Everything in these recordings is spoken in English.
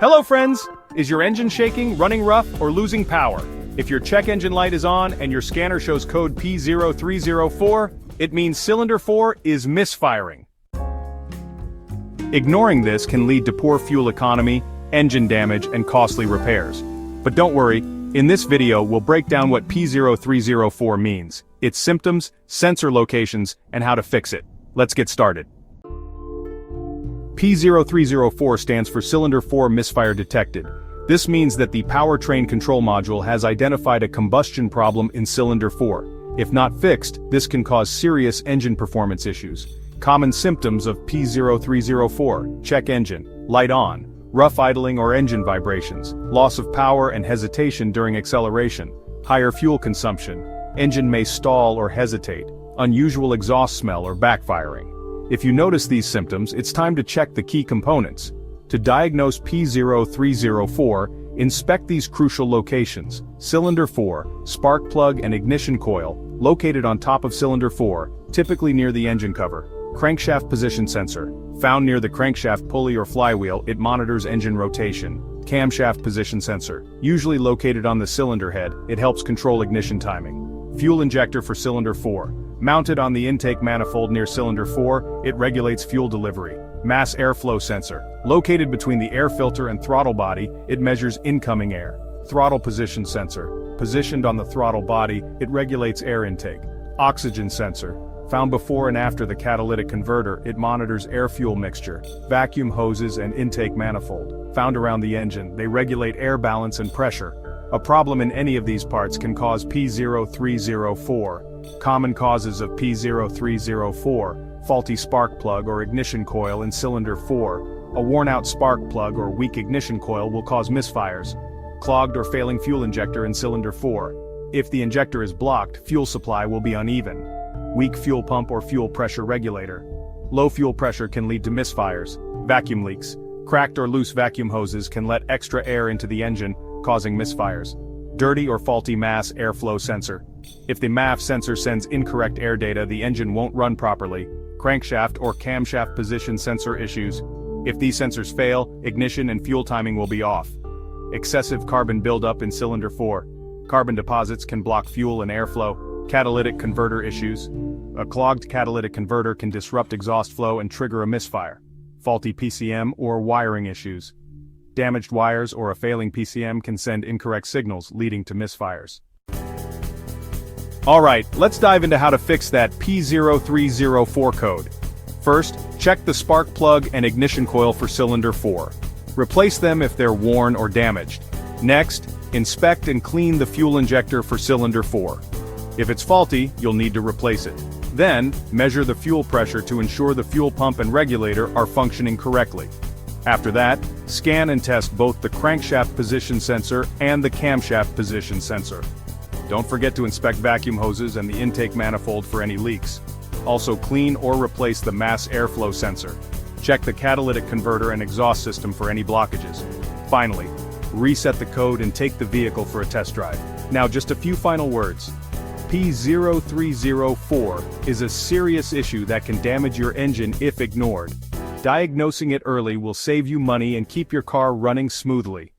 Hello friends! Is your engine shaking, running rough, or losing power? If your check engine light is on and your scanner shows code P0304, it means cylinder 4 is misfiring. Ignoring this can lead to poor fuel economy, engine damage, and costly repairs. But don't worry, in this video we'll break down what P0304 means, its symptoms, sensor locations, and how to fix it. Let's get started. P0304 stands for cylinder 4 misfire detected. This means that the powertrain control module has identified a combustion problem in cylinder 4. If not fixed, this can cause serious engine performance issues. Common symptoms of P0304: check engine, light on, rough idling or engine vibrations, loss of power and hesitation during acceleration, higher fuel consumption, engine may stall or hesitate, unusual exhaust smell or backfiring. If you notice these symptoms, it's time to check the key components. To diagnose P0304, inspect these crucial locations: cylinder 4, spark plug and ignition coil, located on top of cylinder 4, typically near the engine cover. Crankshaft position sensor, found near the crankshaft pulley or flywheel, it monitors engine rotation. Camshaft position sensor, usually located on the cylinder head, it helps control ignition timing. Fuel injector for cylinder 4, mounted on the intake manifold near cylinder 4, it regulates fuel delivery. Mass airflow sensor, located between the air filter and throttle body, it measures incoming air. Throttle position sensor, positioned on the throttle body, it regulates air intake. Oxygen sensor, found before and after the catalytic converter, it monitors air-fuel mixture. Vacuum hoses and intake manifold, found around the engine, they regulate air balance and pressure. A problem in any of these parts can cause P0304. Common causes of P0304: faulty spark plug or ignition coil in cylinder 4. A worn-out spark plug or weak ignition coil will cause misfires. Clogged or failing fuel injector in cylinder 4. If the injector is blocked, fuel supply will be uneven. Weak fuel pump or fuel pressure regulator. Low fuel pressure can lead to misfires. Vacuum leaks. Cracked or loose vacuum hoses can let extra air into the engine, causing misfires. Dirty or faulty mass airflow sensor. If the MAF sensor sends incorrect air data, the engine won't run properly. Crankshaft or camshaft position sensor issues. If these sensors fail, ignition and fuel timing will be off. Excessive carbon buildup in cylinder 4. Carbon deposits can block fuel and airflow. Catalytic converter issues. A clogged catalytic converter can disrupt exhaust flow and trigger a misfire. Faulty PCM or wiring issues. Damaged wires or a failing PCM can send incorrect signals, leading to misfires. Alright, let's dive into how to fix that P0304 code. First, check the spark plug and ignition coil for cylinder 4. Replace them if they're worn or damaged. Next, inspect and clean the fuel injector for cylinder 4. If it's faulty, you'll need to replace it. Then, measure the fuel pressure to ensure the fuel pump and regulator are functioning correctly. After that, scan and test both the crankshaft position sensor and the camshaft position sensor. Don't forget to inspect vacuum hoses and the intake manifold for any leaks. Also clean or replace the mass airflow sensor. Check the catalytic converter and exhaust system for any blockages. Finally, reset the code and take the vehicle for a test drive. Now just a few final words. P0304 is a serious issue that can damage your engine if ignored. Diagnosing it early will save you money and keep your car running smoothly.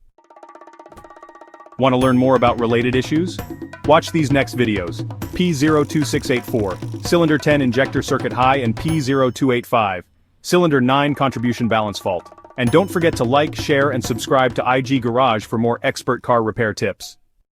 Want to learn more about related issues? Watch these next videos: P02684, cylinder 10 injector circuit high, and P0285, cylinder 9 contribution balance fault. And don't forget to like, share, and subscribe to IG Garage for more expert car repair tips.